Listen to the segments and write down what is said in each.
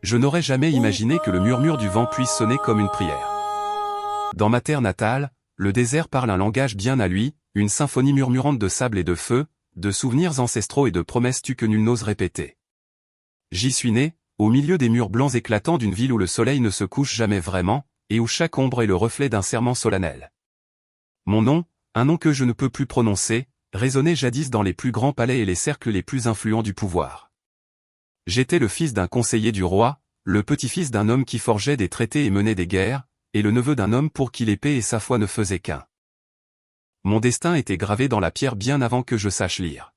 Je n'aurais jamais imaginé que le murmure du vent puisse sonner comme une prière. Dans ma terre natale, le désert parle un langage bien à lui, une symphonie murmurante de sable et de feu, de souvenirs ancestraux et de promesses tues que nul n'ose répéter. J'y suis né, au milieu des murs blancs éclatants d'une ville où le soleil ne se couche jamais vraiment, et où chaque ombre est le reflet d'un serment solennel. Mon nom, un nom que je ne peux plus prononcer, résonnait jadis dans les plus grands palais et les cercles les plus influents du pouvoir. J'étais le fils d'un conseiller du roi, le petit-fils d'un homme qui forgeait des traités et menait des guerres, et le neveu d'un homme pour qui l'épée et sa foi ne faisaient qu'un. Mon destin était gravé dans la pierre bien avant que je sache lire.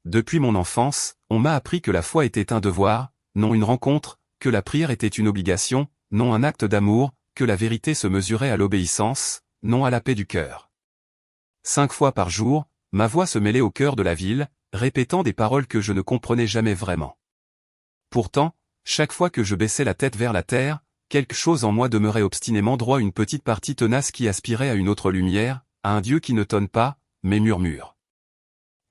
Depuis mon enfance, on m'a appris que la foi était un devoir, non une rencontre, que la prière était une obligation, non un acte d'amour, que la vérité se mesurait à l'obéissance, non à la paix du cœur. 5 fois par jour, ma voix se mêlait au cœur de la ville, répétant des paroles que je ne comprenais jamais vraiment. Pourtant, chaque fois que je baissais la tête vers la terre, quelque chose en moi demeurait obstinément droit, une petite partie tenace qui aspirait à une autre lumière, à un Dieu qui ne tonne pas, mais murmure.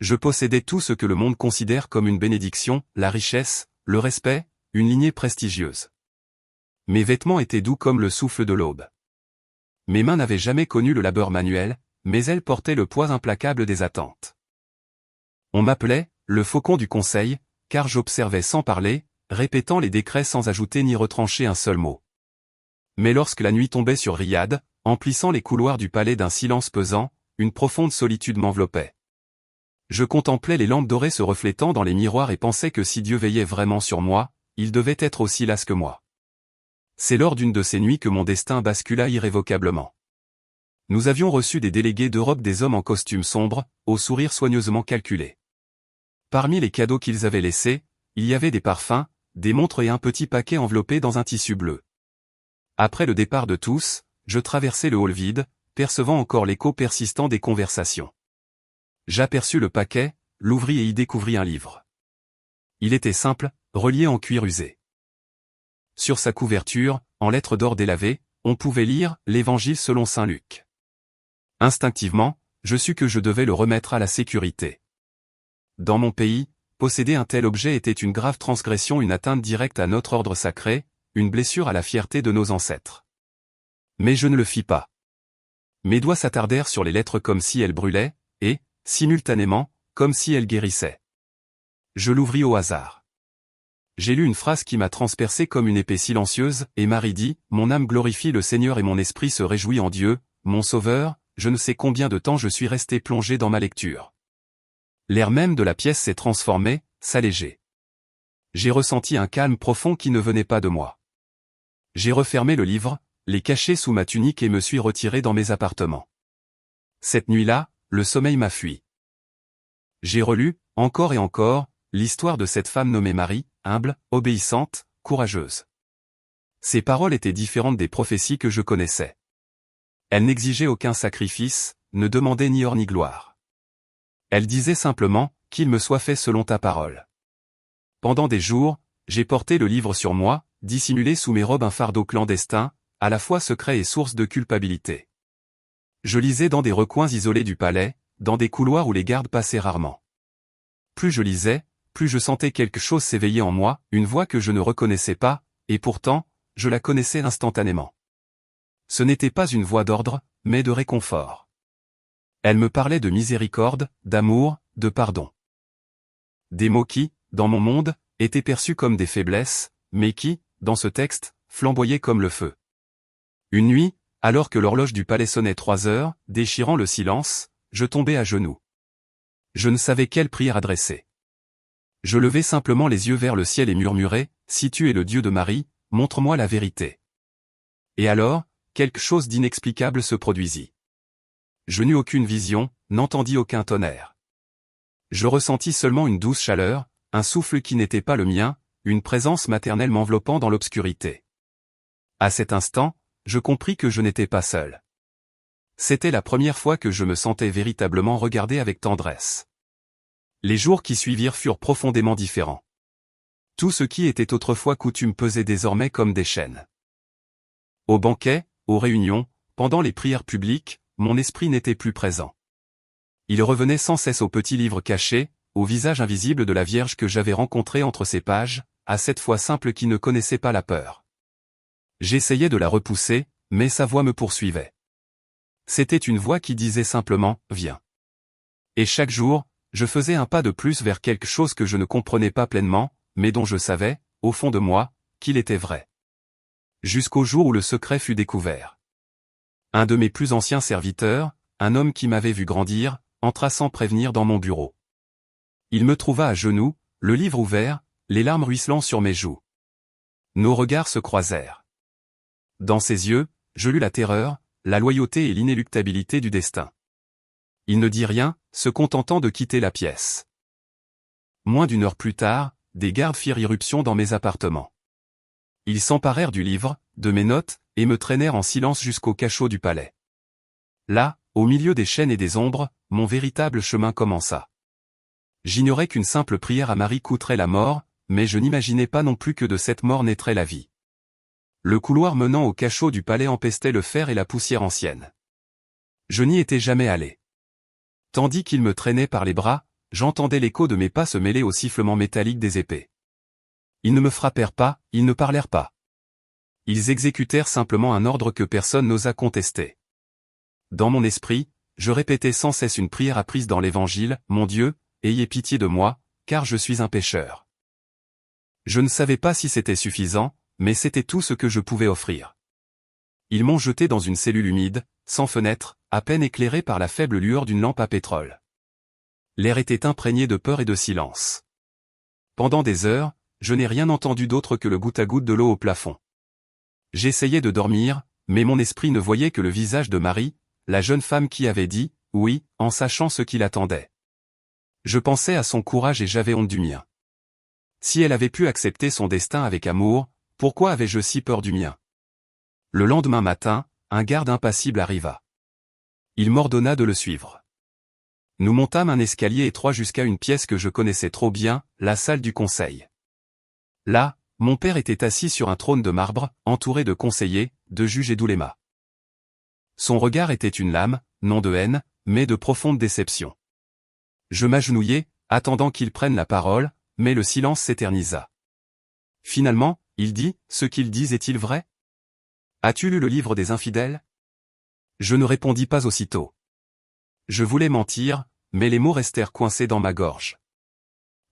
Je possédais tout ce que le monde considère comme une bénédiction, la richesse, le respect, une lignée prestigieuse. Mes vêtements étaient doux comme le souffle de l'aube. Mes mains n'avaient jamais connu le labeur manuel, mais elles portaient le poids implacable des attentes. On m'appelait le faucon du conseil, car j'observais sans parler, répétant les décrets sans ajouter ni retrancher un seul mot. Mais lorsque la nuit tombait sur Riyad, emplissant les couloirs du palais d'un silence pesant, une profonde solitude m'enveloppait. Je contemplais les lampes dorées se reflétant dans les miroirs et pensais que si Dieu veillait vraiment sur moi, il devait être aussi las que moi. C'est lors d'une de ces nuits que mon destin bascula irrévocablement. Nous avions reçu des délégués d'Europe, des hommes en costume sombre, aux sourires soigneusement calculés. Parmi les cadeaux qu'ils avaient laissés, il y avait des parfums, des montres et un petit paquet enveloppé dans un tissu bleu. Après le départ de tous, je traversai le hall vide, percevant encore l'écho persistant des conversations. J'aperçus le paquet, l'ouvris et y découvris un livre. Il était simple, relié en cuir usé. Sur sa couverture, en lettres d'or délavées, on pouvait lire « L'Évangile selon saint Luc ». Instinctivement, je sus que je devais le remettre à la sécurité. Dans mon pays, posséder un tel objet était une grave transgression, une atteinte directe à notre ordre sacré, une blessure à la fierté de nos ancêtres. Mais je ne le fis pas. Mes doigts s'attardèrent sur les lettres comme si elles brûlaient, et, simultanément, comme si elles guérissaient. Je l'ouvris au hasard. J'ai lu une phrase qui m'a transpercé comme une épée silencieuse, et Marie dit, « Mon âme glorifie le Seigneur et mon esprit se réjouit en Dieu, mon Sauveur ». Je ne sais combien de temps je suis resté plongé dans ma lecture. L'air même de la pièce s'est transformé, s'alléger. J'ai ressenti un calme profond qui ne venait pas de moi. J'ai refermé le livre, l'ai caché sous ma tunique et me suis retiré dans mes appartements. Cette nuit-là, le sommeil m'a fui. J'ai relu, encore et encore, l'histoire de cette femme nommée Marie, humble, obéissante, courageuse. Ses paroles étaient différentes des prophéties que je connaissais. Elle n'exigeait aucun sacrifice, ne demandait ni or ni gloire. Elle disait simplement, « Qu'il me soit fait selon ta parole ». Pendant des jours, j'ai porté le livre sur moi, dissimulé sous mes robes un fardeau clandestin, à la fois secret et source de culpabilité. Je lisais dans des recoins isolés du palais, dans des couloirs où les gardes passaient rarement. Plus je lisais, plus je sentais quelque chose s'éveiller en moi, une voix que je ne reconnaissais pas, et pourtant, je la connaissais instantanément. Ce n'était pas une voix d'ordre, mais de réconfort. Elle me parlait de miséricorde, d'amour, de pardon. Des mots qui, dans mon monde, étaient perçus comme des faiblesses, mais qui, dans ce texte, flamboyaient comme le feu. Une nuit, alors que l'horloge du palais sonnait 3 heures, déchirant le silence, je tombai à genoux. Je ne savais quelle prière adresser. Je levai simplement les yeux vers le ciel et murmurai, « Si tu es le Dieu de Marie, montre-moi la vérité. » Et alors, quelque chose d'inexplicable se produisit. Je n'eus aucune vision, n'entendis aucun tonnerre. Je ressentis seulement une douce chaleur, un souffle qui n'était pas le mien, une présence maternelle m'enveloppant dans l'obscurité. À cet instant, je compris que je n'étais pas seul. C'était la première fois que je me sentais véritablement regardé avec tendresse. Les jours qui suivirent furent profondément différents. Tout ce qui était autrefois coutume pesait désormais comme des chaînes. Au banquet, aux réunions, pendant les prières publiques, mon esprit n'était plus présent. Il revenait sans cesse au petit livre caché, au visage invisible de la Vierge que j'avais rencontré entre ses pages, à cette fois simple qui ne connaissait pas la peur. J'essayais de la repousser, mais sa voix me poursuivait. C'était une voix qui disait simplement « Viens ». Et chaque jour, je faisais un pas de plus vers quelque chose que je ne comprenais pas pleinement, mais dont je savais, au fond de moi, qu'il était vrai. Jusqu'au jour où le secret fut découvert. Un de mes plus anciens serviteurs, un homme qui m'avait vu grandir, entra sans prévenir dans mon bureau. Il me trouva à genoux, le livre ouvert, les larmes ruisselant sur mes joues. Nos regards se croisèrent. Dans ses yeux, je lus la terreur, la loyauté et l'inéluctabilité du destin. Il ne dit rien, se contentant de quitter la pièce. Moins d'une heure plus tard, des gardes firent irruption dans mes appartements. Ils s'emparèrent du livre, de mes notes, et me traînèrent en silence jusqu'au cachot du palais. Là, au milieu des chaînes et des ombres, mon véritable chemin commença. J'ignorais qu'une simple prière à Marie coûterait la mort, mais je n'imaginais pas non plus que de cette mort naîtrait la vie. Le couloir menant au cachot du palais empestait le fer et la poussière ancienne. Je n'y étais jamais allé. Tandis qu'ils me traînaient par les bras, j'entendais l'écho de mes pas se mêler au sifflement métallique des épées. Ils ne me frappèrent pas, ils ne parlèrent pas. Ils exécutèrent simplement un ordre que personne n'osa contester. Dans mon esprit, je répétais sans cesse une prière apprise dans l'Évangile, « Mon Dieu, ayez pitié de moi, car je suis un pécheur. » Je ne savais pas si c'était suffisant, mais c'était tout ce que je pouvais offrir. Ils m'ont jeté dans une cellule humide, sans fenêtre, à peine éclairée par la faible lueur d'une lampe à pétrole. L'air était imprégné de peur et de silence. Pendant des heures, je n'ai rien entendu d'autre que le goutte-à-goutte de l'eau au plafond. J'essayais de dormir, mais mon esprit ne voyait que le visage de Marie, la jeune femme qui avait dit « oui » en sachant ce qui l'attendait. Je pensais à son courage et j'avais honte du mien. Si elle avait pu accepter son destin avec amour, pourquoi avais-je si peur du mien? Le lendemain matin, un garde impassible arriva. Il m'ordonna de le suivre. Nous montâmes un escalier étroit jusqu'à une pièce que je connaissais trop bien, la salle du conseil. Là, mon père était assis sur un trône de marbre, entouré de conseillers, de juges et d'oulémas. Son regard était une lame, non de haine, mais de profonde déception. Je m'agenouillai, attendant qu'il prenne la parole, mais le silence s'éternisa. Finalement, il dit, « Ce qu'ils disent est-il vrai? As-tu lu le livre des infidèles ?» Je ne répondis pas aussitôt. Je voulais mentir, mais les mots restèrent coincés dans ma gorge.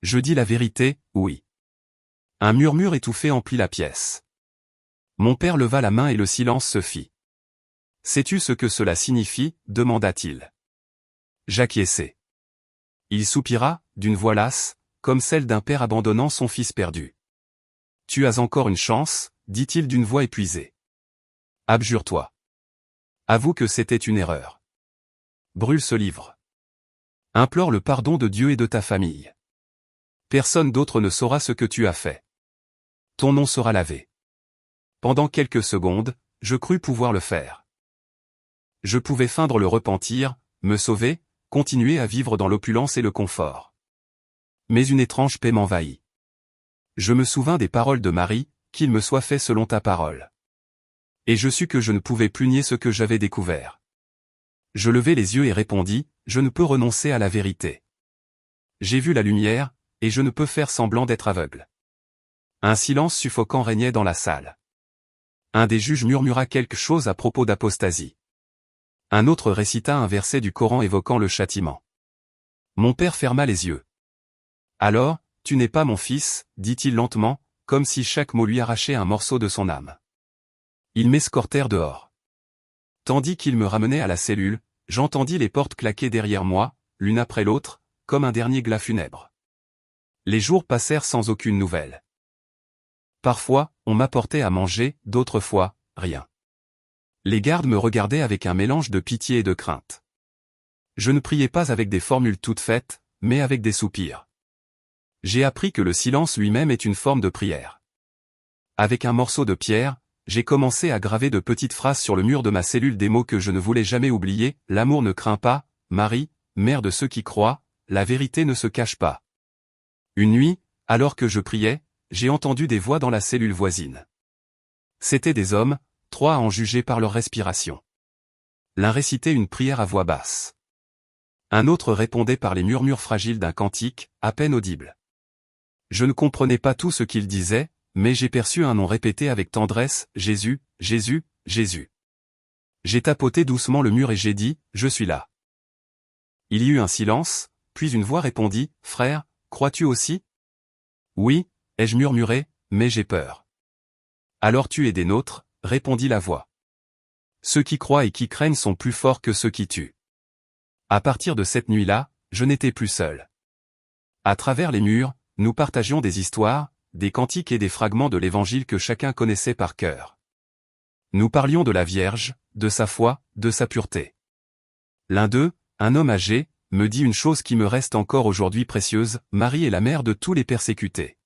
Je dis la vérité, oui. Un murmure étouffé emplit la pièce. Mon père leva la main et le silence se fit. « Sais-tu ce que cela signifie » demanda-t-il. J'acquiesçai. Il soupira, d'une voix lasse, comme celle d'un père abandonnant son fils perdu. « Tu as encore une chance » dit-il d'une voix épuisée. « Abjure-toi. Avoue que c'était une erreur. Brûle ce livre. Implore le pardon de Dieu et de ta famille. Personne d'autre ne saura ce que tu as fait. Ton nom sera lavé. » Pendant quelques secondes, je crus pouvoir le faire. Je pouvais feindre le repentir, me sauver, continuer à vivre dans l'opulence et le confort. Mais une étrange paix m'envahit. Je me souvins des paroles de Marie, « Qu'il me soit fait selon ta parole. » Et je sus que je ne pouvais plus nier ce que j'avais découvert. Je levai les yeux et répondis, « Je ne peux renoncer à la vérité. J'ai vu la lumière, et je ne peux faire semblant d'être aveugle. » Un silence suffocant régnait dans la salle. Un des juges murmura quelque chose à propos d'apostasie. Un autre récita un verset du Coran évoquant le châtiment. Mon père ferma les yeux. « Alors, tu n'es pas mon fils, dit-il lentement, comme si chaque mot lui arrachait un morceau de son âme. Ils m'escortèrent dehors. Tandis qu'ils me ramenaient à la cellule, j'entendis les portes claquer derrière moi, l'une après l'autre, comme un dernier glas funèbre. Les jours passèrent sans aucune nouvelle. Parfois, on m'apportait à manger, d'autres fois, rien. Les gardes me regardaient avec un mélange de pitié et de crainte. Je ne priais pas avec des formules toutes faites, mais avec des soupirs. J'ai appris que le silence lui-même est une forme de prière. Avec un morceau de pierre, j'ai commencé à graver de petites phrases sur le mur de ma cellule des mots que je ne voulais jamais oublier, « L'amour ne craint pas, Marie, mère de ceux qui croient, la vérité ne se cache pas. » Une nuit, alors que je priais, j'ai entendu des voix dans la cellule voisine. C'étaient des hommes, 3 à en juger par leur respiration. L'un récitait une prière à voix basse. Un autre répondait par les murmures fragiles d'un cantique, à peine audible. Je ne comprenais pas tout ce qu'il disait, mais j'ai perçu un nom répété avec tendresse, Jésus, Jésus, Jésus. J'ai tapoté doucement le mur et j'ai dit, je suis là. Il y eut un silence, puis une voix répondit, frère, crois-tu aussi? Oui, ai-je murmuré, mais j'ai peur. Alors tu es des nôtres, répondit la voix. Ceux qui croient et qui craignent sont plus forts que ceux qui tuent. À partir de cette nuit-là, je n'étais plus seul. À travers les murs, nous partagions des histoires, des cantiques et des fragments de l'Évangile que chacun connaissait par cœur. Nous parlions de la Vierge, de sa foi, de sa pureté. L'un d'eux, un homme âgé, me dit une chose qui me reste encore aujourd'hui précieuse, Marie est la mère de tous les persécutés.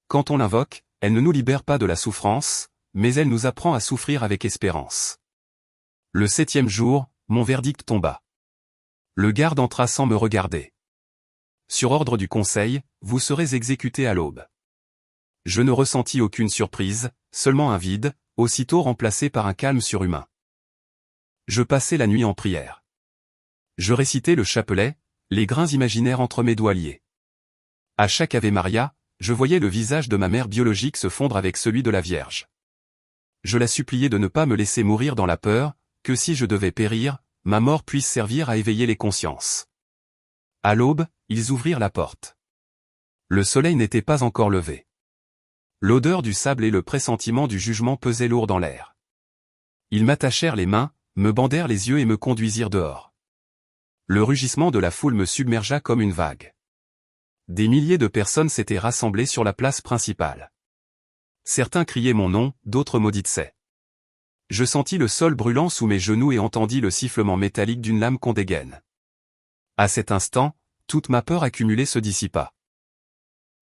Quand on l'invoque, elle ne nous libère pas de la souffrance, mais elle nous apprend à souffrir avec espérance. Le 7e jour, mon verdict tomba. Le garde entra sans me regarder. Sur ordre du conseil, vous serez exécuté à l'aube. Je ne ressentis aucune surprise, seulement un vide, aussitôt remplacé par un calme surhumain. Je passai la nuit en prière. Je récitais le chapelet, les grains imaginaires entre mes doigts liés. À chaque Ave Maria, je voyais le visage de ma mère biologique se fondre avec celui de la Vierge. Je la suppliais de ne pas me laisser mourir dans la peur, que si je devais périr, ma mort puisse servir à éveiller les consciences. À l'aube, ils ouvrirent la porte. Le soleil n'était pas encore levé. L'odeur du sable et le pressentiment du jugement pesaient lourd dans l'air. Ils m'attachèrent les mains, me bandèrent les yeux et me conduisirent dehors. Le rugissement de la foule me submergea comme une vague. Des milliers de personnes s'étaient rassemblées sur la place principale. Certains criaient mon nom, d'autres maudissaient. Je sentis le sol brûlant sous mes genoux et entendis le sifflement métallique d'une lame qu'on dégaine. À cet instant, toute ma peur accumulée se dissipa.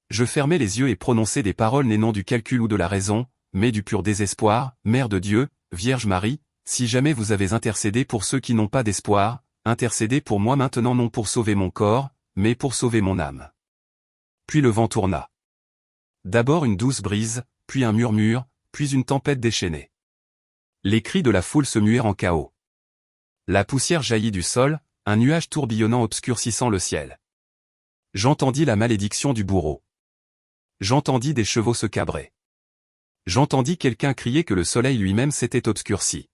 Je fermai les yeux et prononçai des paroles nées non du calcul ou de la raison, mais du pur désespoir, Mère de Dieu, Vierge Marie, si jamais vous avez intercédé pour ceux qui n'ont pas d'espoir, intercédez pour moi maintenant non pour sauver mon corps, mais pour sauver mon âme. Puis le vent tourna. D'abord une douce brise, puis un murmure, puis une tempête déchaînée. Les cris de la foule se muèrent en chaos. La poussière jaillit du sol, un nuage tourbillonnant obscurcissant le ciel. J'entendis la malédiction du bourreau. J'entendis des chevaux se cabrer. J'entendis quelqu'un crier que le soleil lui-même s'était obscurci.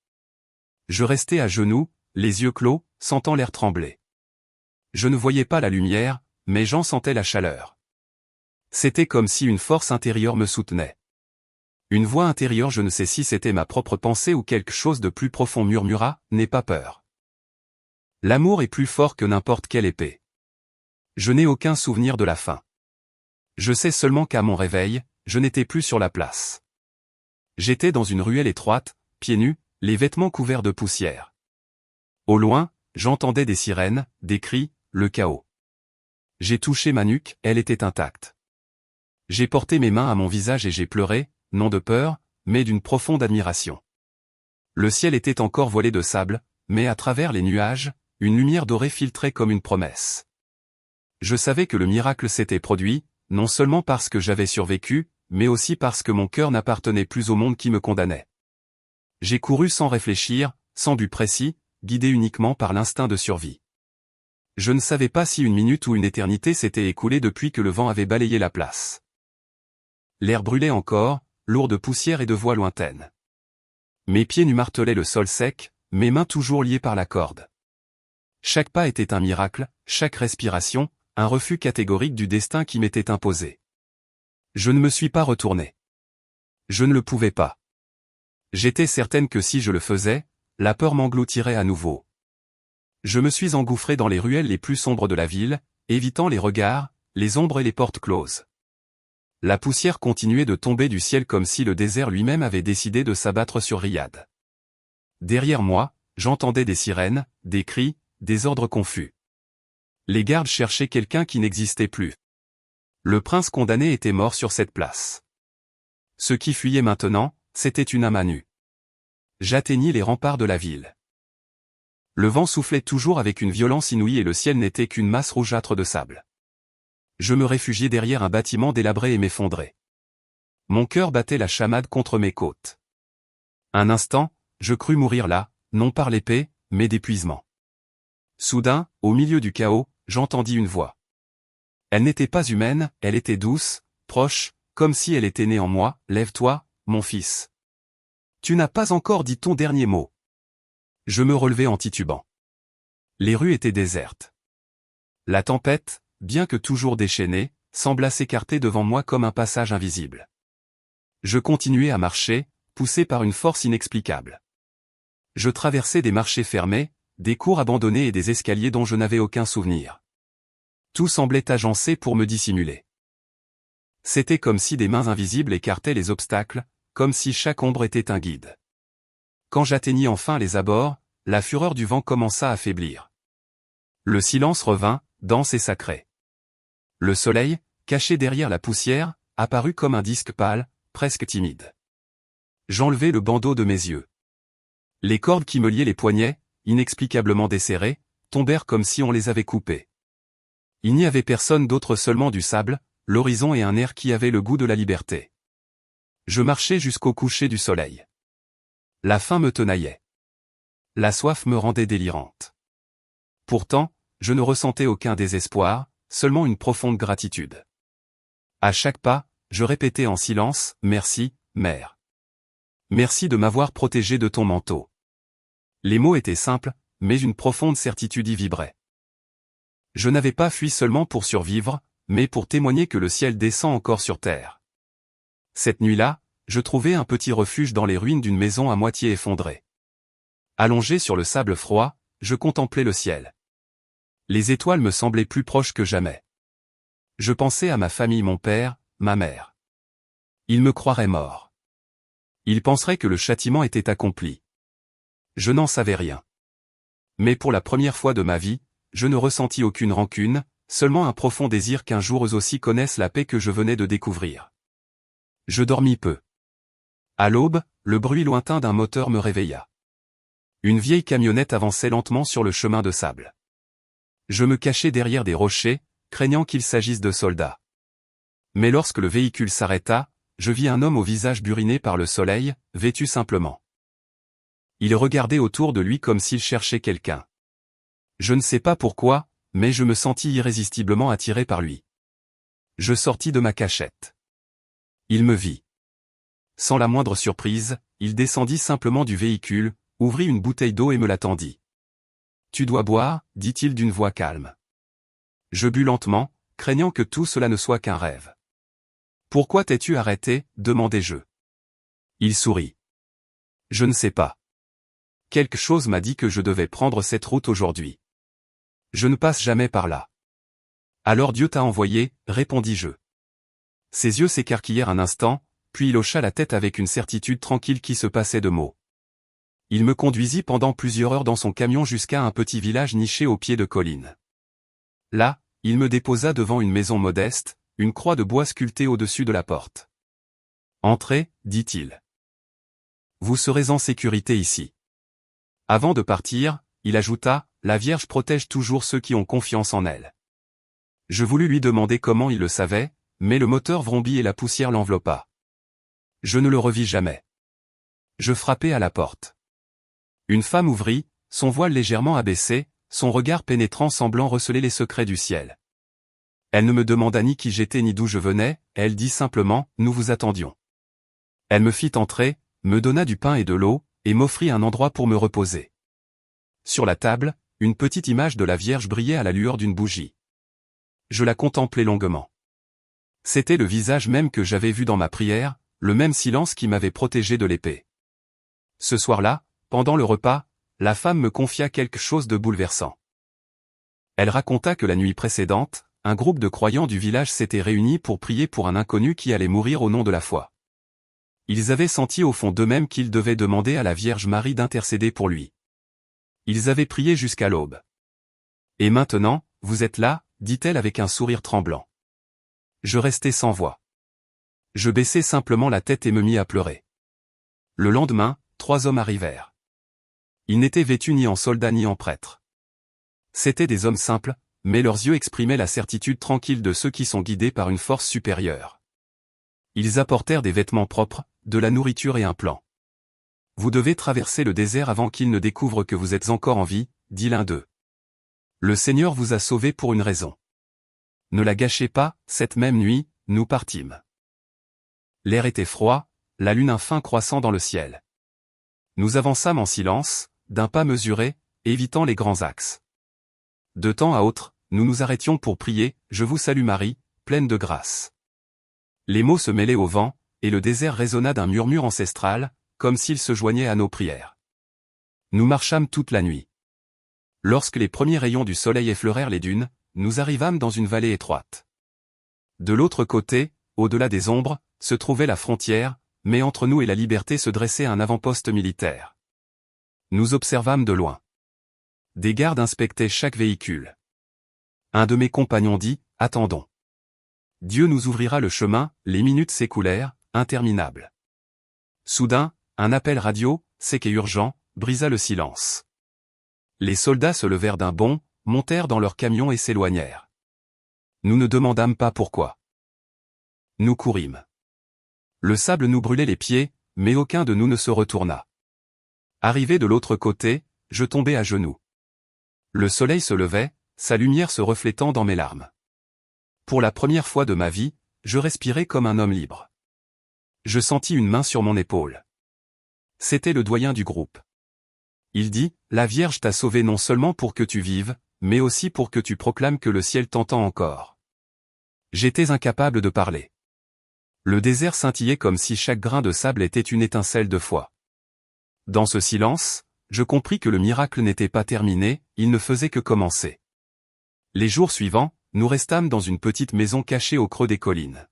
Je restai à genoux, les yeux clos, sentant l'air trembler. Je ne voyais pas la lumière, mais j'en sentais la chaleur. C'était comme si une force intérieure me soutenait. Une voix intérieure, je ne sais si c'était ma propre pensée ou quelque chose de plus profond, murmura, n'aie pas peur. L'amour est plus fort que n'importe quelle épée. Je n'ai aucun souvenir de la fin. Je sais seulement qu'à mon réveil, je n'étais plus sur la place. J'étais dans une ruelle étroite, pieds nus, les vêtements couverts de poussière. Au loin, j'entendais des sirènes, des cris, le chaos. J'ai touché ma nuque, elle était intacte. J'ai porté mes mains à mon visage et j'ai pleuré, non de peur, mais d'une profonde admiration. Le ciel était encore voilé de sable, mais à travers les nuages, une lumière dorée filtrait comme une promesse. Je savais que le miracle s'était produit, non seulement parce que j'avais survécu, mais aussi parce que mon cœur n'appartenait plus au monde qui me condamnait. J'ai couru sans réfléchir, sans but précis, guidé uniquement par l'instinct de survie. Je ne savais pas si une minute ou une éternité s'était écoulée depuis que le vent avait balayé la place. L'air brûlait encore, lourd de poussière et de voix lointaines. Mes pieds nus martelaient le sol sec, mes mains toujours liées par la corde. Chaque pas était un miracle, chaque respiration, un refus catégorique du destin qui m'était imposé. Je ne me suis pas retourné. Je ne le pouvais pas. J'étais certaine que si je le faisais, la peur m'engloutirait à nouveau. Je me suis engouffré dans les ruelles les plus sombres de la ville, évitant les regards, les ombres et les portes closes. La poussière continuait de tomber du ciel comme si le désert lui-même avait décidé de s'abattre sur Riyad. Derrière moi, j'entendais des sirènes, des cris, des ordres confus. Les gardes cherchaient quelqu'un qui n'existait plus. Le prince condamné était mort sur cette place. Ceux qui fuyaient maintenant, c'était une âme à nu. J'atteignis les remparts de la ville. Le vent soufflait toujours avec une violence inouïe et le ciel n'était qu'une masse rougeâtre de sable. Je me réfugiai derrière un bâtiment délabré et m'effondrai. Mon cœur battait la chamade contre mes côtes. Un instant, je crus mourir là, non par l'épée, mais d'épuisement. Soudain, au milieu du chaos, j'entendis une voix. Elle n'était pas humaine, elle était douce, proche, comme si elle était née en moi. Lève-toi, mon fils. Tu n'as pas encore dit ton dernier mot. Je me relevai en titubant. Les rues étaient désertes. La tempête, bien que toujours déchaînée, sembla s'écarter devant moi comme un passage invisible. Je continuai à marcher, poussé par une force inexplicable. Je traversais des marchés fermés, des cours abandonnés et des escaliers dont je n'avais aucun souvenir. Tout semblait agencé pour me dissimuler. C'était comme si des mains invisibles écartaient les obstacles, comme si chaque ombre était un guide. Quand j'atteignis enfin les abords, la fureur du vent commença à faiblir. Le silence revint, dense et sacré. Le soleil, caché derrière la poussière, apparut comme un disque pâle, presque timide. J'enlevai le bandeau de mes yeux. Les cordes qui me liaient les poignets, inexplicablement desserrées, tombèrent comme si on les avait coupées. Il n'y avait personne d'autre, seulement du sable, l'horizon et un air qui avait le goût de la liberté. Je marchais jusqu'au coucher du soleil. La faim me tenaillait. La soif me rendait délirante. Pourtant, je ne ressentais aucun désespoir, seulement une profonde gratitude. À chaque pas, je répétais en silence, « Merci, mère. Merci de m'avoir protégé de ton manteau. » Les mots étaient simples, mais une profonde certitude y vibrait. Je n'avais pas fui seulement pour survivre, mais pour témoigner que le ciel descend encore sur terre. Cette nuit-là, je trouvai un petit refuge dans les ruines d'une maison à moitié effondrée. Allongé sur le sable froid, je contemplais le ciel. Les étoiles me semblaient plus proches que jamais. Je pensais à ma famille, mon père, ma mère. Ils me croiraient mort. Ils penseraient que le châtiment était accompli. Je n'en savais rien. Mais pour la première fois de ma vie, je ne ressentis aucune rancune, seulement un profond désir qu'un jour eux aussi connaissent la paix que je venais de découvrir. Je dormis peu. À l'aube, le bruit lointain d'un moteur me réveilla. Une vieille camionnette avançait lentement sur le chemin de sable. Je me cachai derrière des rochers, craignant qu'il s'agisse de soldats. Mais lorsque le véhicule s'arrêta, je vis un homme au visage buriné par le soleil, vêtu simplement. Il regardait autour de lui comme s'il cherchait quelqu'un. Je ne sais pas pourquoi, mais je me sentis irrésistiblement attiré par lui. Je sortis de ma cachette. Il me vit. Sans la moindre surprise, il descendit simplement du véhicule, ouvrit une bouteille d'eau et me la tendit. « Tu dois boire, dit-il d'une voix calme. » Je bus lentement, craignant que tout cela ne soit qu'un rêve. « Pourquoi t'es-tu arrêté ?» demandai-je. Il sourit. « Je ne sais pas. Quelque chose m'a dit que je devais prendre cette route aujourd'hui. Je ne passe jamais par là. »« Alors Dieu t'a envoyé, répondis-je. » Ses yeux s'écarquillèrent un instant, puis il hocha la tête avec une certitude tranquille qui se passait de mots. Il me conduisit pendant plusieurs heures dans son camion jusqu'à un petit village niché au pied de collines. Là, il me déposa devant une maison modeste, une croix de bois sculptée au-dessus de la porte. « Entrez, dit-il. Vous serez en sécurité ici. » Avant de partir, il ajouta, « La Vierge protège toujours ceux qui ont confiance en elle. » Je voulus lui demander comment il le savait, mais le moteur vrombit et la poussière l'enveloppa. Je ne le revis jamais. Je frappai à la porte. Une femme ouvrit, son voile légèrement abaissé, son regard pénétrant semblant receler les secrets du ciel. Elle ne me demanda ni qui j'étais ni d'où je venais, elle dit simplement, « Nous vous attendions. » Elle me fit entrer, me donna du pain et de l'eau, et m'offrit un endroit pour me reposer. Sur la table, une petite image de la Vierge brillait à la lueur d'une bougie. Je la contemplai longuement. C'était le visage même que j'avais vu dans ma prière, le même silence qui m'avait protégé de l'épée. Ce soir-là, pendant le repas, la femme me confia quelque chose de bouleversant. Elle raconta que la nuit précédente, un groupe de croyants du village s'était réuni pour prier pour un inconnu qui allait mourir au nom de la foi. Ils avaient senti au fond d'eux-mêmes qu'ils devaient demander à la Vierge Marie d'intercéder pour lui. Ils avaient prié jusqu'à l'aube. « Et maintenant, vous êtes là » dit-elle avec un sourire tremblant. Je restai sans voix. Je baissai simplement la tête et me mis à pleurer. Le lendemain, 3 hommes arrivèrent. Ils n'étaient vêtus ni en soldats ni en prêtres. C'étaient des hommes simples, mais leurs yeux exprimaient la certitude tranquille de ceux qui sont guidés par une force supérieure. Ils apportèrent des vêtements propres, de la nourriture et un plan. « Vous devez traverser le désert avant qu'ils ne découvrent que vous êtes encore en vie, » dit l'un d'eux. « Le Seigneur vous a sauvé pour une raison. ne la gâchez pas, cette même nuit, nous partîmes. L'air était froid, la lune un fin croissant dans le ciel. Nous avançâmes en silence, d'un pas mesuré, évitant les grands axes. De temps à autre, nous nous arrêtions pour prier, « Je vous salue Marie, pleine de grâce ». Les mots se mêlaient au vent, et le désert résonna d'un murmure ancestral, comme s'il se joignait à nos prières. Nous marchâmes toute la nuit. Lorsque les premiers rayons du soleil effleurèrent les dunes, nous arrivâmes dans une vallée étroite. De l'autre côté, au-delà des ombres, se trouvait la frontière, mais entre nous et la liberté se dressait un avant-poste militaire. Nous observâmes de loin. Des gardes inspectaient chaque véhicule. Un de mes compagnons dit, « Attendons. Dieu nous ouvrira le chemin », les minutes s'écoulèrent, interminables. Soudain, un appel radio, sec et urgent, brisa le silence. Les soldats se levèrent d'un bond, montèrent dans leur camion et s'éloignèrent. Nous ne demandâmes pas pourquoi. Nous courîmes. Le sable nous brûlait les pieds, mais aucun de nous ne se retourna. Arrivé de l'autre côté, je tombai à genoux. Le soleil se levait, sa lumière se reflétant dans mes larmes. Pour la première fois de ma vie, je respirais comme un homme libre. Je sentis une main sur mon épaule. C'était le doyen du groupe. Il dit, « La Vierge t'a sauvé non seulement pour que tu vives, mais aussi pour que tu proclames que le ciel t'entend encore. » J'étais incapable de parler. Le désert scintillait comme si chaque grain de sable était une étincelle de foi. Dans ce silence, je compris que le miracle n'était pas terminé, il ne faisait que commencer. Les jours suivants, nous restâmes dans une petite maison cachée au creux des collines.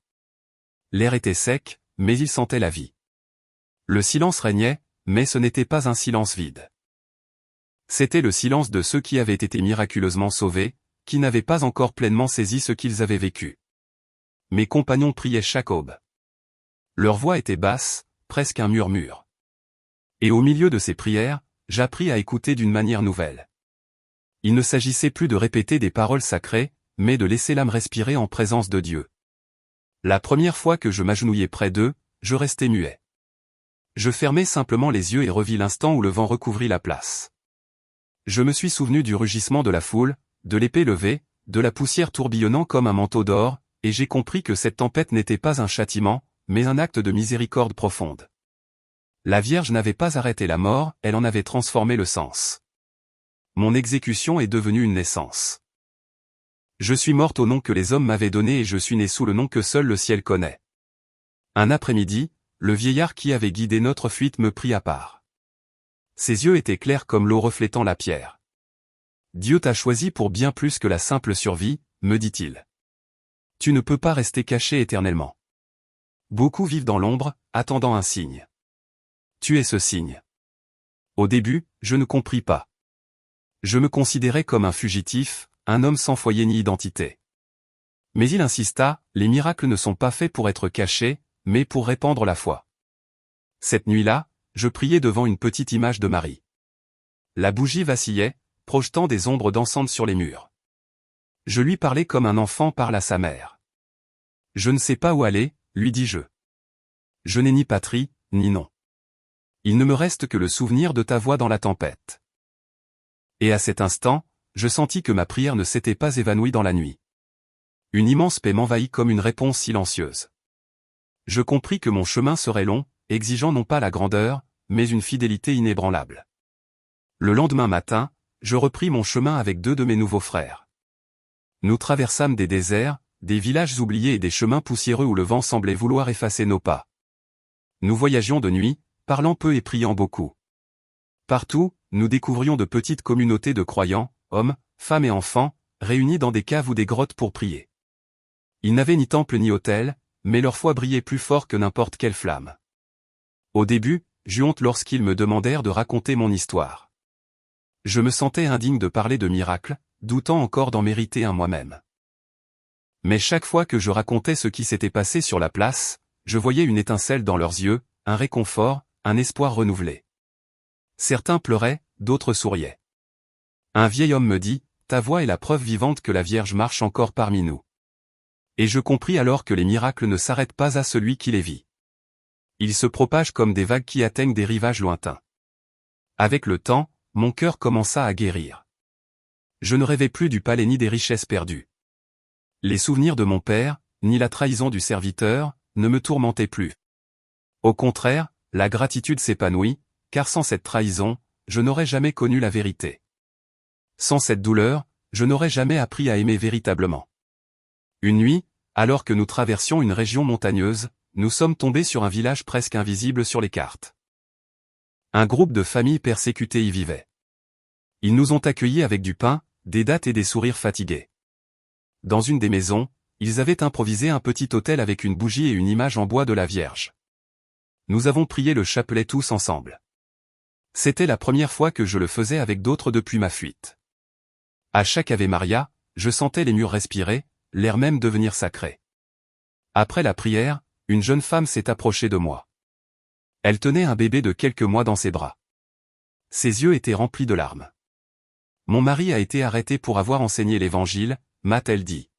L'air était sec, mais il sentait la vie. Le silence régnait, mais ce n'était pas un silence vide. C'était le silence de ceux qui avaient été miraculeusement sauvés, qui n'avaient pas encore pleinement saisi ce qu'ils avaient vécu. Mes compagnons priaient chaque aube. Leur voix était basse, presque un murmure. Et au milieu de ces prières, j'appris à écouter d'une manière nouvelle. Il ne s'agissait plus de répéter des paroles sacrées, mais de laisser l'âme respirer en présence de Dieu. La première fois que je m'agenouillai près d'eux, je restai muet. Je fermai simplement les yeux et revis l'instant où le vent recouvrit la place. Je me suis souvenu du rugissement de la foule, de l'épée levée, de la poussière tourbillonnant comme un manteau d'or, et j'ai compris que cette tempête n'était pas un châtiment, mais un acte de miséricorde profonde. La Vierge n'avait pas arrêté la mort, elle en avait transformé le sens. Mon exécution est devenue une naissance. Je suis morte au nom que les hommes m'avaient donné et je suis née sous le nom que seul le ciel connaît. Un après-midi, le vieillard qui avait guidé notre fuite me prit à part. Ses yeux étaient clairs comme l'eau reflétant la pierre. « Dieu t'a choisi pour bien plus que la simple survie », me dit-il. « Tu ne peux pas rester caché éternellement. Beaucoup vivent dans l'ombre, attendant un signe. Tu es ce signe. » Au début, je ne compris pas. Je me considérais comme un fugitif, un homme sans foyer ni identité. Mais il insista, les miracles ne sont pas faits pour être cachés, mais pour répandre la foi. Cette nuit-là, je priais devant une petite image de Marie. La bougie vacillait, projetant des ombres dansantes sur les murs. Je lui parlais comme un enfant parle à sa mère. Je ne sais pas où aller, lui dis-je. Je n'ai ni patrie, ni nom. Il ne me reste que le souvenir de ta voix dans la tempête. Et à cet instant, je sentis que ma prière ne s'était pas évanouie dans la nuit. Une immense paix m'envahit comme une réponse silencieuse. Je compris que mon chemin serait long, exigeant non pas la grandeur, mais une fidélité inébranlable. Le lendemain matin, je repris mon chemin avec deux de mes nouveaux frères. Nous traversâmes des déserts, des villages oubliés et des chemins poussiéreux où le vent semblait vouloir effacer nos pas. Nous voyagions de nuit, parlant peu et priant beaucoup. Partout, nous découvrions de petites communautés de croyants, hommes, femmes et enfants, réunis dans des caves ou des grottes pour prier. Ils n'avaient ni temple ni autel, mais leur foi brillait plus fort que n'importe quelle flamme. Au début, j'eus honte lorsqu'ils me demandèrent de raconter mon histoire. Je me sentais indigne de parler de miracles, doutant encore d'en mériter un moi-même. Mais chaque fois que je racontais ce qui s'était passé sur la place, je voyais une étincelle dans leurs yeux, un réconfort, un espoir renouvelé. Certains pleuraient, d'autres souriaient. Un vieil homme me dit, « Ta voix est la preuve vivante que la Vierge marche encore parmi nous. » Et je compris alors que les miracles ne s'arrêtent pas à celui qui les vit. Ils se propagent comme des vagues qui atteignent des rivages lointains. Avec le temps, mon cœur commença à guérir. Je ne rêvais plus du palais ni des richesses perdues. Les souvenirs de mon père, ni la trahison du serviteur, ne me tourmentaient plus. Au contraire, la gratitude s'épanouit, car sans cette trahison, je n'aurais jamais connu la vérité. Sans cette douleur, je n'aurais jamais appris à aimer véritablement. Une nuit, alors que nous traversions une région montagneuse, nous sommes tombés sur un village presque invisible sur les cartes. Un groupe de familles persécutées y vivait. Ils nous ont accueillis avec du pain, des dattes et des sourires fatigués. Dans une des maisons, ils avaient improvisé un petit autel avec une bougie et une image en bois de la Vierge. Nous avons prié le chapelet tous ensemble. C'était la première fois que je le faisais avec d'autres depuis ma fuite. À chaque Ave Maria, je sentais les murs respirer, l'air même devenir sacré. Après la prière, une jeune femme s'est approchée de moi. Elle tenait un bébé de quelques mois dans ses bras. Ses yeux étaient remplis de larmes. Mon mari a été arrêté pour avoir enseigné l'Évangile, m'a-t-elle dit.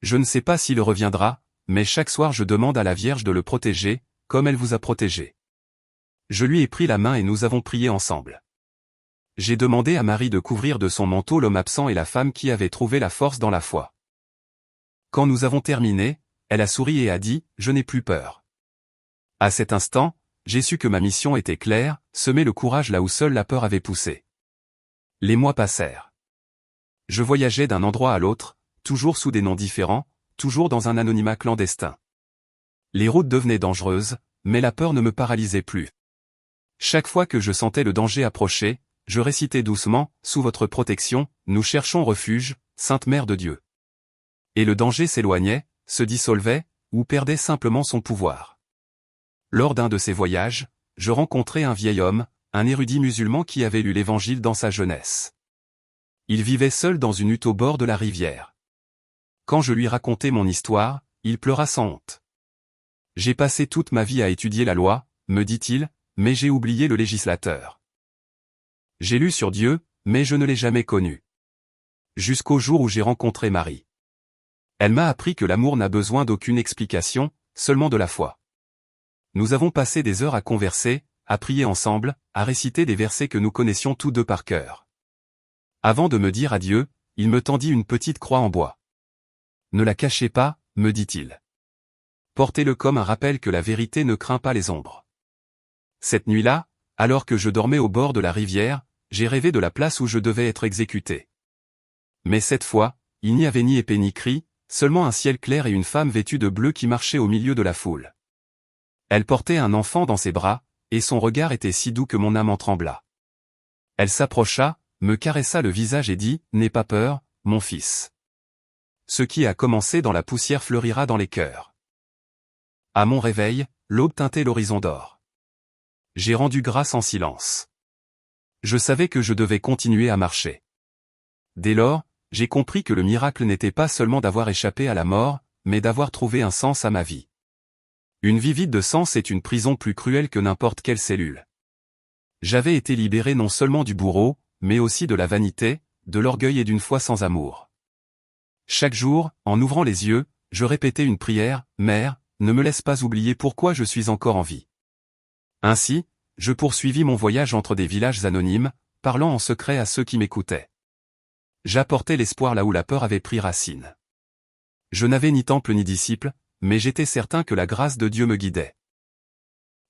Je ne sais pas s'il reviendra, mais chaque soir je demande à la Vierge de le protéger, comme elle vous a protégé. Je lui ai pris la main et nous avons prié ensemble. J'ai demandé à Marie de couvrir de son manteau l'homme absent et la femme qui avait trouvé la force dans la foi. Quand nous avons terminé, elle a souri et a dit « Je n'ai plus peur ». À cet instant, j'ai su que ma mission était claire, semer le courage là où seule la peur avait poussé. Les mois passèrent. Je voyageais d'un endroit à l'autre, toujours sous des noms différents, toujours dans un anonymat clandestin. Les routes devenaient dangereuses, mais la peur ne me paralysait plus. Chaque fois que je sentais le danger approcher, je récitais doucement, sous votre protection, nous cherchons refuge, Sainte Mère de Dieu. Et le danger s'éloignait, se dissolvait, ou perdait simplement son pouvoir. Lors d'un de ces voyages, je rencontrai un vieil homme, un érudit musulman qui avait lu l'Évangile dans sa jeunesse. Il vivait seul dans une hutte au bord de la rivière. Quand je lui racontai mon histoire, il pleura sans honte. J'ai passé toute ma vie à étudier la loi, me dit-il, mais j'ai oublié le législateur. J'ai lu sur Dieu, mais je ne l'ai jamais connu. Jusqu'au jour où j'ai rencontré Marie. Elle m'a appris que l'amour n'a besoin d'aucune explication, seulement de la foi. Nous avons passé des heures à converser, à prier ensemble, à réciter des versets que nous connaissions tous deux par cœur. Avant de me dire adieu, il me tendit une petite croix en bois. Ne la cachez pas, me dit-il. Portez-le comme un rappel que la vérité ne craint pas les ombres. Cette nuit-là, alors que je dormais au bord de la rivière, j'ai rêvé de la place où je devais être exécuté. Mais cette fois, il n'y avait ni épée ni cri, seulement un ciel clair et une femme vêtue de bleu qui marchait au milieu de la foule. Elle portait un enfant dans ses bras, et son regard était si doux que mon âme en trembla. Elle s'approcha, me caressa le visage et dit « N'aie pas peur, mon fils. Ce qui a commencé dans la poussière fleurira dans les cœurs. » À mon réveil, l'aube teintait l'horizon d'or. J'ai rendu grâce en silence. Je savais que je devais continuer à marcher. Dès lors, j'ai compris que le miracle n'était pas seulement d'avoir échappé à la mort, mais d'avoir trouvé un sens à ma vie. Une vie vide de sens est une prison plus cruelle que n'importe quelle cellule. J'avais été libéré non seulement du bourreau, mais aussi de la vanité, de l'orgueil et d'une foi sans amour. Chaque jour, en ouvrant les yeux, je répétais une prière, « Mère, ne me laisse pas oublier pourquoi je suis encore en vie. » Ainsi, je poursuivis mon voyage entre des villages anonymes, parlant en secret à ceux qui m'écoutaient. J'apportais l'espoir là où la peur avait pris racine. Je n'avais ni temple ni disciple, mais j'étais certain que la grâce de Dieu me guidait.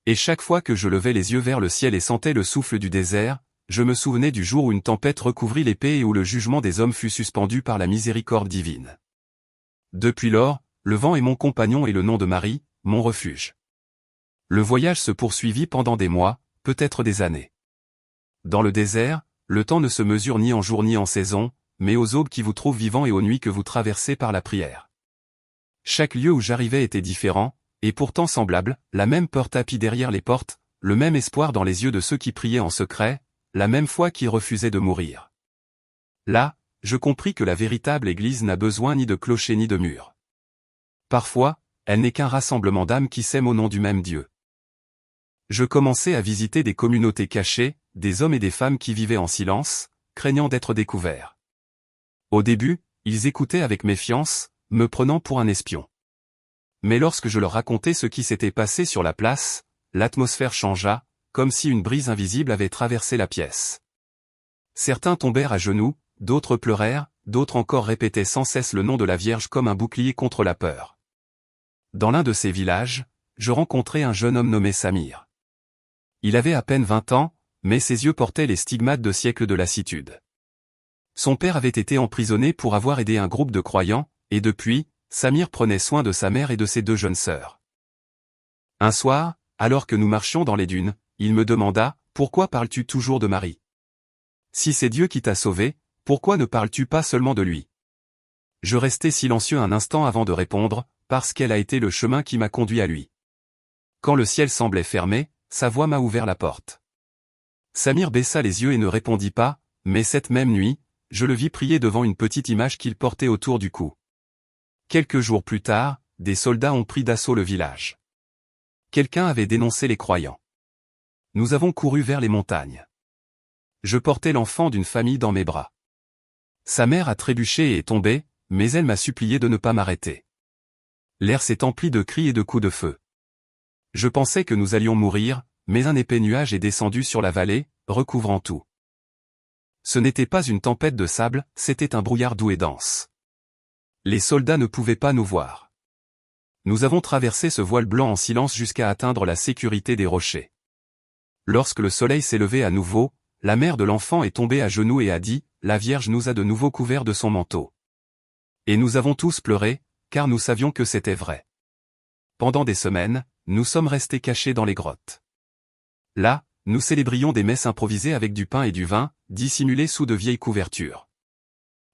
Et chaque fois que je levais les yeux vers le ciel et sentais le souffle du désert, je me souvenais du jour où une tempête recouvrit les pays et où le jugement des hommes fut suspendu par la miséricorde divine. Depuis lors, le vent est mon compagnon et le nom de Marie, mon refuge. Le voyage se poursuivit pendant des mois, peut-être des années. Dans le désert, le temps ne se mesure ni en jour ni en saison, mais aux aubes qui vous trouvent vivants et aux nuits que vous traversez par la prière. Chaque lieu où j'arrivais était différent, et pourtant semblable, la même peur tapie derrière les portes, le même espoir dans les yeux de ceux qui priaient en secret, la même foi qui refusait de mourir. Là, je compris que la véritable Église n'a besoin ni de clocher ni de mur. Parfois, elle n'est qu'un rassemblement d'âmes qui s'aiment au nom du même Dieu. Je commençai à visiter des communautés cachées, des hommes et des femmes qui vivaient en silence, craignant d'être découverts. Au début, ils écoutaient avec méfiance, me prenant pour un espion. Mais lorsque je leur racontai ce qui s'était passé sur la place, l'atmosphère changea, comme si une brise invisible avait traversé la pièce. Certains tombèrent à genoux, d'autres pleurèrent, d'autres encore répétaient sans cesse le nom de la Vierge comme un bouclier contre la peur. Dans l'un de ces villages, je rencontrai un jeune homme nommé Samir. Il avait à peine 20 ans, mais ses yeux portaient les stigmates de siècles de lassitude. Son père avait été emprisonné pour avoir aidé un groupe de croyants, et depuis, Samir prenait soin de sa mère et de ses 2 jeunes sœurs. Un soir, alors que nous marchions dans les dunes, il me demanda « Pourquoi parles-tu toujours de Marie ? Si c'est Dieu qui t'a sauvé, pourquoi ne parles-tu pas seulement de lui ?» Je restai silencieux un instant avant de répondre « Parce qu'elle a été le chemin qui m'a conduit à lui. » Quand le ciel semblait fermé, sa voix m'a ouvert la porte. Samir baissa les yeux et ne répondit pas, mais cette même nuit, je le vis prier devant une petite image qu'il portait autour du cou. Quelques jours plus tard, des soldats ont pris d'assaut le village. Quelqu'un avait dénoncé les croyants. Nous avons couru vers les montagnes. Je portais l'enfant d'une famille dans mes bras. Sa mère a trébuché et est tombée, mais elle m'a supplié de ne pas m'arrêter. L'air s'est empli de cris et de coups de feu. Je pensais que nous allions mourir, mais un épais nuage est descendu sur la vallée, recouvrant tout. Ce n'était pas une tempête de sable, c'était un brouillard doux et dense. Les soldats ne pouvaient pas nous voir. Nous avons traversé ce voile blanc en silence jusqu'à atteindre la sécurité des rochers. Lorsque le soleil s'est levé à nouveau, la mère de l'enfant est tombée à genoux et a dit « La Vierge nous a de nouveau couverts de son manteau. » Et nous avons tous pleuré, car nous savions que c'était vrai. Pendant des semaines, nous sommes restés cachés dans les grottes. Là, nous célébrions des messes improvisées avec du pain et du vin, dissimulés sous de vieilles couvertures.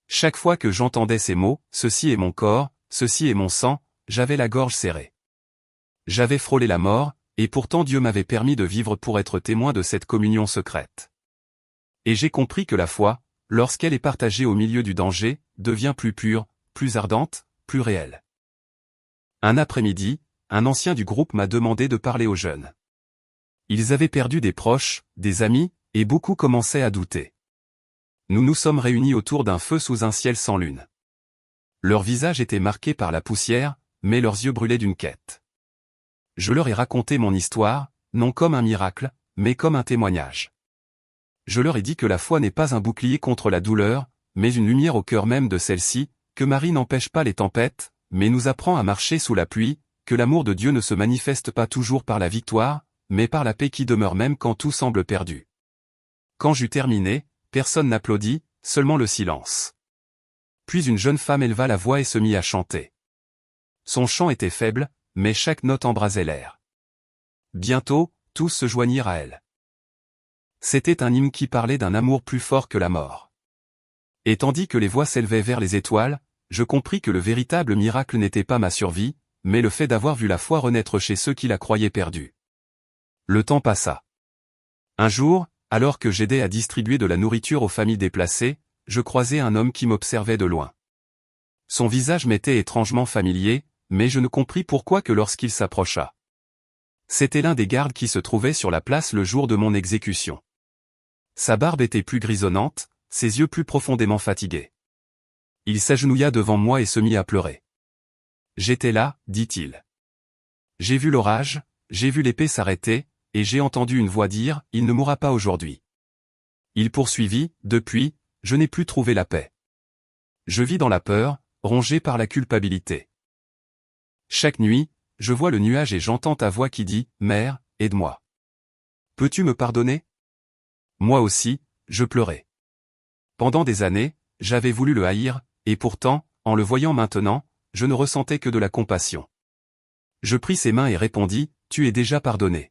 Chaque fois que j'entendais ces mots, « Ceci est mon corps, ceci est mon sang », j'avais la gorge serrée. J'avais frôlé la mort, et pourtant Dieu m'avait permis de vivre pour être témoin de cette communion secrète. Et j'ai compris que la foi, lorsqu'elle est partagée au milieu du danger, devient plus pure, plus ardente, plus réelle. Un après-midi, un ancien du groupe m'a demandé de parler aux jeunes. Ils avaient perdu des proches, des amis, et beaucoup commençaient à douter. Nous nous sommes réunis autour d'un feu sous un ciel sans lune. Leurs visages étaient marqués par la poussière, mais leurs yeux brûlaient d'une quête. Je leur ai raconté mon histoire, non comme un miracle, mais comme un témoignage. Je leur ai dit que la foi n'est pas un bouclier contre la douleur, mais une lumière au cœur même de celle-ci, que Marie n'empêche pas les tempêtes, mais nous apprend à marcher sous la pluie, que l'amour de Dieu ne se manifeste pas toujours par la victoire, mais par la paix qui demeure même quand tout semble perdu. Quand j'eus terminé, personne n'applaudit, seulement le silence. Puis une jeune femme éleva la voix et se mit à chanter. Son chant était faible, mais chaque note embrasait l'air. Bientôt, tous se joignirent à elle. C'était un hymne qui parlait d'un amour plus fort que la mort. Et tandis que les voix s'élevaient vers les étoiles, je compris que le véritable miracle n'était pas ma survie, mais le fait d'avoir vu la foi renaître chez ceux qui la croyaient perdue. Le temps passa. Un jour, alors que j'aidais à distribuer de la nourriture aux familles déplacées, je croisai un homme qui m'observait de loin. Son visage m'était étrangement familier, mais je ne compris pourquoi que lorsqu'il s'approcha. C'était l'un des gardes qui se trouvait sur la place le jour de mon exécution. Sa barbe était plus grisonnante, ses yeux plus profondément fatigués. Il s'agenouilla devant moi et se mit à pleurer. « J'étais là, dit-il. J'ai vu l'orage, j'ai vu l'épée s'arrêter, et j'ai entendu une voix dire « Il ne mourra pas aujourd'hui ». Il poursuivit « Depuis, je n'ai plus trouvé la paix. Je vis dans la peur, rongé par la culpabilité. Chaque nuit, je vois le nuage et j'entends ta voix qui dit « Mère, aide-moi. Peux-tu me pardonner ?» Moi aussi, je pleurais. Pendant des années, j'avais voulu le haïr, et pourtant, en le voyant maintenant, je ne ressentais que de la compassion. Je pris ses mains et répondis « Tu es déjà pardonné.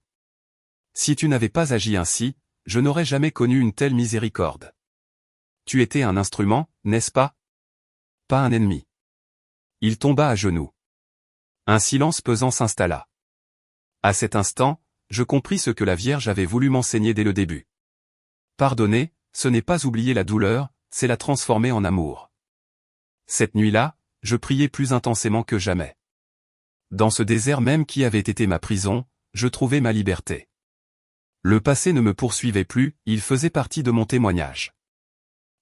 Si tu n'avais pas agi ainsi, je n'aurais jamais connu une telle miséricorde. Tu étais un instrument, n'est-ce pas? Pas un ennemi. » Il tomba à genoux. Un silence pesant s'installa. À cet instant, je compris ce que la Vierge avait voulu m'enseigner dès le début. Pardonner, ce n'est pas oublier la douleur, c'est la transformer en amour. Cette nuit-là, je priais plus intensément que jamais. Dans ce désert même qui avait été ma prison, je trouvais ma liberté. Le passé ne me poursuivait plus, il faisait partie de mon témoignage.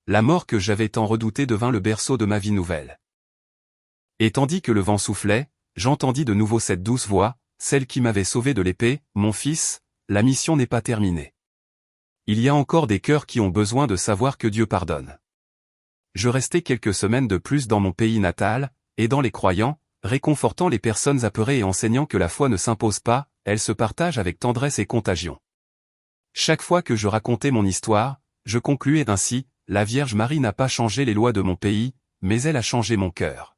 La mort que j'avais tant redoutée devint le berceau de ma vie nouvelle. Et tandis que le vent soufflait, j'entendis de nouveau cette douce voix, celle qui m'avait sauvé de l'épée, « Mon fils, la mission n'est pas terminée. Il y a encore des cœurs qui ont besoin de savoir que Dieu pardonne. Je restai quelques semaines de plus dans mon pays natal, aidant les croyants, réconfortant les personnes apeurées et enseignant que la foi ne s'impose pas, elle se partage avec tendresse et contagion. Chaque fois que je racontais mon histoire, je concluais ainsi, la Vierge Marie n'a pas changé les lois de mon pays, mais elle a changé mon cœur.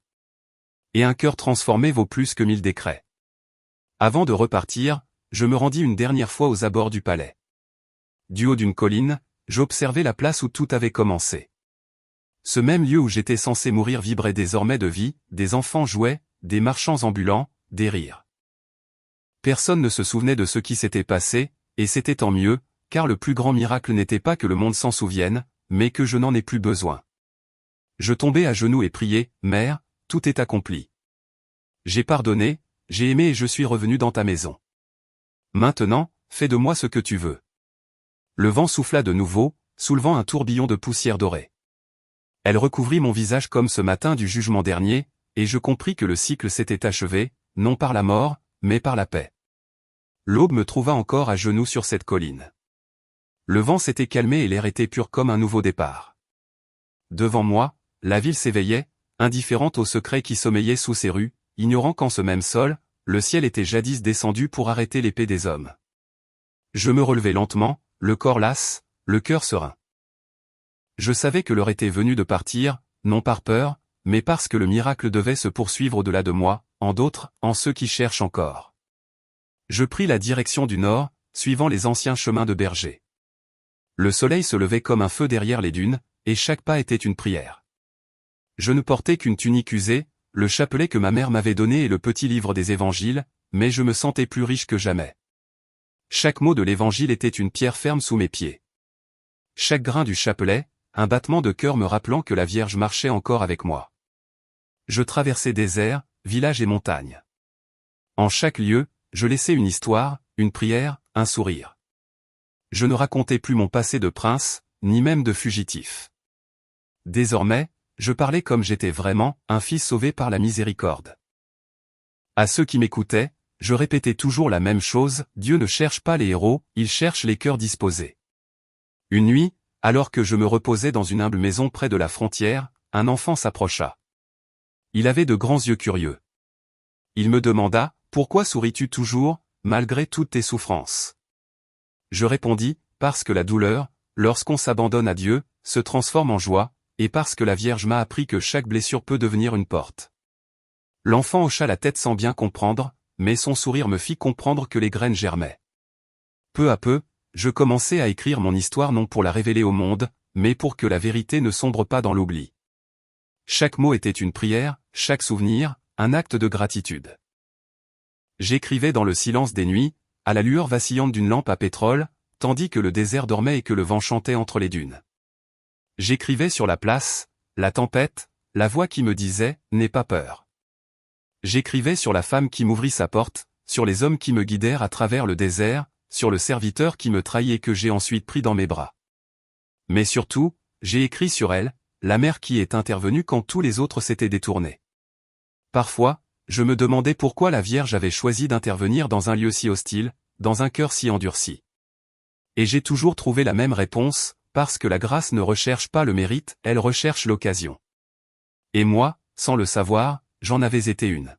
Et un cœur transformé vaut plus que 1000 décrets. Avant de repartir, je me rendis une dernière fois aux abords du palais. Du haut d'une colline, j'observais la place où tout avait commencé. Ce même lieu où j'étais censé mourir vibrait désormais de vie, des enfants jouaient, des marchands ambulants, des rires. Personne ne se souvenait de ce qui s'était passé, et c'était tant mieux, car le plus grand miracle n'était pas que le monde s'en souvienne, mais que je n'en ai plus besoin. Je tombai à genoux et priai, « Mère, tout est accompli. J'ai pardonné, j'ai aimé et je suis revenu dans ta maison. Maintenant, fais de moi ce que tu veux. » Le vent souffla de nouveau, soulevant un tourbillon de poussière dorée. Elle recouvrit mon visage comme ce matin du jugement dernier, et je compris que le cycle s'était achevé, non par la mort, mais par la paix. L'aube me trouva encore à genoux sur cette colline. Le vent s'était calmé et l'air était pur comme un nouveau départ. Devant moi, la ville s'éveillait, indifférente aux secrets qui sommeillaient sous ses rues, ignorant qu'en ce même sol, le ciel était jadis descendu pour arrêter l'épée des hommes. Je me relevai lentement, le corps las, le cœur serein. Je savais que l'heure était venue de partir, non par peur, mais parce que le miracle devait se poursuivre au-delà de moi, en d'autres, en ceux qui cherchent encore. Je pris la direction du nord, suivant les anciens chemins de berger. Le soleil se levait comme un feu derrière les dunes, et chaque pas était une prière. Je ne portais qu'une tunique usée, le chapelet que ma mère m'avait donné et le petit livre des évangiles, mais je me sentais plus riche que jamais. Chaque mot de l'évangile était une pierre ferme sous mes pieds. Chaque grain du chapelet, un battement de cœur me rappelant que la Vierge marchait encore avec moi. Je traversais déserts, villages et montagnes. En chaque lieu, je laissais une histoire, une prière, un sourire. Je ne racontais plus mon passé de prince, ni même de fugitif. Désormais, je parlais comme j'étais vraiment, un fils sauvé par la miséricorde. À ceux qui m'écoutaient, je répétais toujours la même chose, Dieu ne cherche pas les héros, il cherche les cœurs disposés. Une nuit, alors que je me reposais dans une humble maison près de la frontière, un enfant s'approcha. Il avait de grands yeux curieux. Il me demanda, « Pourquoi souris-tu toujours, malgré toutes tes souffrances ?» Je répondis, « Parce que la douleur, lorsqu'on s'abandonne à Dieu, se transforme en joie, et parce que la Vierge m'a appris que chaque blessure peut devenir une porte. » L'enfant hocha la tête sans bien comprendre, mais son sourire me fit comprendre que les graines germaient. Peu à peu, je commençais à écrire mon histoire non pour la révéler au monde, mais pour que la vérité ne sombre pas dans l'oubli. Chaque mot était une prière, chaque souvenir, un acte de gratitude. J'écrivais dans le silence des nuits, à la lueur vacillante d'une lampe à pétrole, tandis que le désert dormait et que le vent chantait entre les dunes. J'écrivais sur la place, la tempête, la voix qui me disait « N'aie pas peur ». J'écrivais sur la femme qui m'ouvrit sa porte, sur les hommes qui me guidèrent à travers le désert, sur le serviteur qui me trahit et que j'ai ensuite pris dans mes bras. Mais surtout, j'ai écrit sur elle, la mère qui est intervenue quand tous les autres s'étaient détournés. Parfois, je me demandais pourquoi la Vierge avait choisi d'intervenir dans un lieu si hostile, dans un cœur si endurci. Et j'ai toujours trouvé la même réponse, parce que la grâce ne recherche pas le mérite, elle recherche l'occasion. Et moi, sans le savoir, j'en avais été une.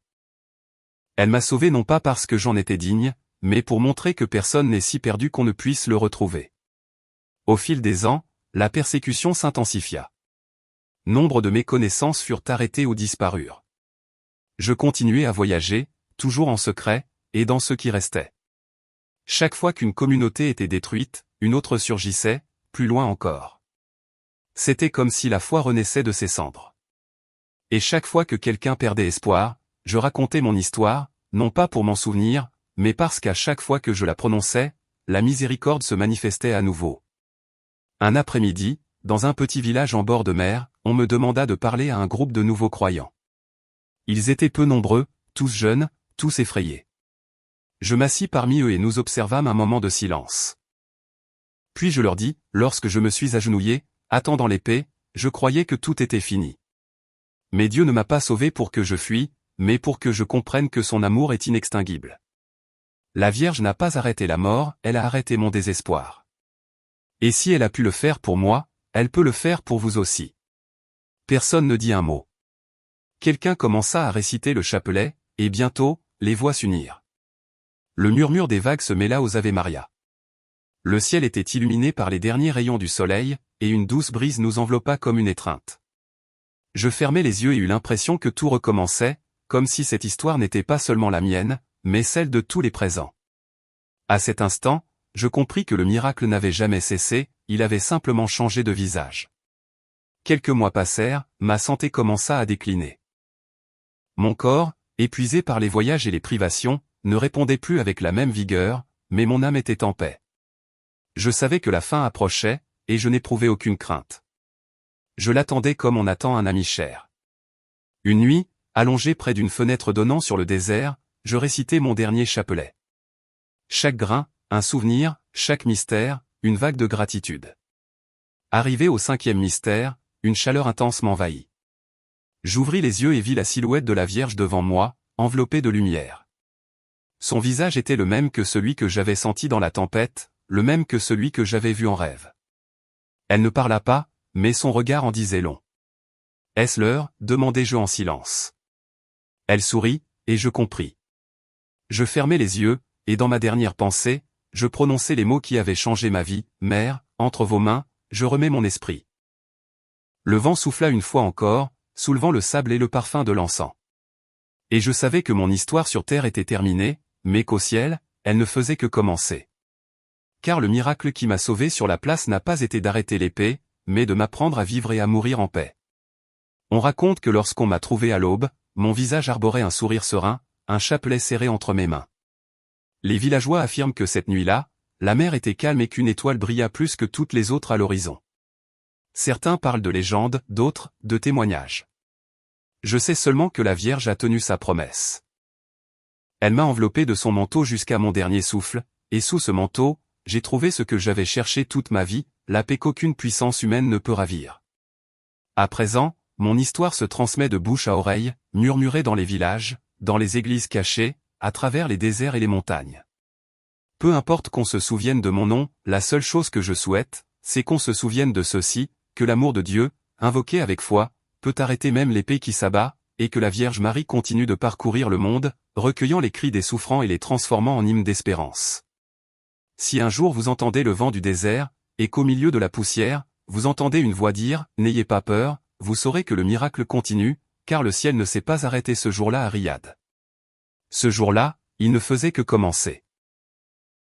Elle m'a sauvé non pas parce que j'en étais digne, mais pour montrer que personne n'est si perdu qu'on ne puisse le retrouver. Au fil des ans, la persécution s'intensifia. Nombre de mes connaissances furent arrêtées ou disparurent. Je continuais à voyager, toujours en secret, et dans ce qui restait. Chaque fois qu'une communauté était détruite, une autre surgissait, plus loin encore. C'était comme si la foi renaissait de ses cendres. Et chaque fois que quelqu'un perdait espoir, je racontais mon histoire, non pas pour m'en souvenir, mais parce qu'à chaque fois que je la prononçais, la miséricorde se manifestait à nouveau. Un après-midi, dans un petit village en bord de mer, on me demanda de parler à un groupe de nouveaux croyants. Ils étaient peu nombreux, tous jeunes, tous effrayés. Je m'assis parmi eux et nous observâmes un moment de silence. Puis je leur dis, lorsque je me suis agenouillé, attendant l'épée, je croyais que tout était fini. Mais Dieu ne m'a pas sauvé pour que je fuie, mais pour que je comprenne que son amour est inextinguible. La Vierge n'a pas arrêté la mort, elle a arrêté mon désespoir. Et si elle a pu le faire pour moi, elle peut le faire pour vous aussi. Personne ne dit un mot. Quelqu'un commença à réciter le chapelet, et bientôt, les voix s'unirent. Le murmure des vagues se mêla aux Ave Maria. Le ciel était illuminé par les derniers rayons du soleil, et une douce brise nous enveloppa comme une étreinte. Je fermai les yeux et eus l'impression que tout recommençait, comme si cette histoire n'était pas seulement la mienne, mais celle de tous les présents. À cet instant, je compris que le miracle n'avait jamais cessé, il avait simplement changé de visage. Quelques mois passèrent, ma santé commença à décliner. Mon corps, épuisé par les voyages et les privations, ne répondait plus avec la même vigueur, mais mon âme était en paix. Je savais que la fin approchait, et je n'éprouvais aucune crainte. Je l'attendais comme on attend un ami cher. Une nuit, allongé près d'une fenêtre donnant sur le désert, je récitai mon dernier chapelet. Chaque grain, un souvenir, chaque mystère, une vague de gratitude. Arrivé au 5e mystère, une chaleur intense m'envahit. J'ouvris les yeux et vis la silhouette de la Vierge devant moi, enveloppée de lumière. Son visage était le même que celui que j'avais senti dans la tempête, le même que celui que j'avais vu en rêve. Elle ne parla pas, mais son regard en disait long. « Est-ce l'heure » demandai-je en silence. Elle sourit, et je compris. Je fermai les yeux, et dans ma dernière pensée, je prononçai les mots qui avaient changé ma vie. « Mère, entre vos mains, je remets mon esprit. » Le vent souffla une fois encore, soulevant le sable et le parfum de l'encens. Et je savais que mon histoire sur terre était terminée, mais qu'au ciel, elle ne faisait que commencer. Car le miracle qui m'a sauvé sur la place n'a pas été d'arrêter l'épée, mais de m'apprendre à vivre et à mourir en paix. On raconte que lorsqu'on m'a trouvé à l'aube, mon visage arborait un sourire serein, un chapelet serré entre mes mains. Les villageois affirment que cette nuit-là, la mer était calme et qu'une étoile brilla plus que toutes les autres à l'horizon. Certains parlent de légendes, d'autres, de témoignages. Je sais seulement que la Vierge a tenu sa promesse. Elle m'a enveloppé de son manteau jusqu'à mon dernier souffle, et sous ce manteau, j'ai trouvé ce que j'avais cherché toute ma vie, la paix qu'aucune puissance humaine ne peut ravir. À présent, mon histoire se transmet de bouche à oreille, murmurée dans les villages, dans les églises cachées, à travers les déserts et les montagnes. Peu importe qu'on se souvienne de mon nom, la seule chose que je souhaite, c'est qu'on se souvienne de ceci, que l'amour de Dieu, invoqué avec foi, peut arrêter même l'épée qui s'abat, et que la Vierge Marie continue de parcourir le monde, recueillant les cris des souffrants et les transformant en hymnes d'espérance. Si un jour vous entendez le vent du désert, et qu'au milieu de la poussière, vous entendez une voix dire « N'ayez pas peur », vous saurez que le miracle continue, car le ciel ne s'est pas arrêté ce jour-là à Riyad. Ce jour-là, il ne faisait que commencer.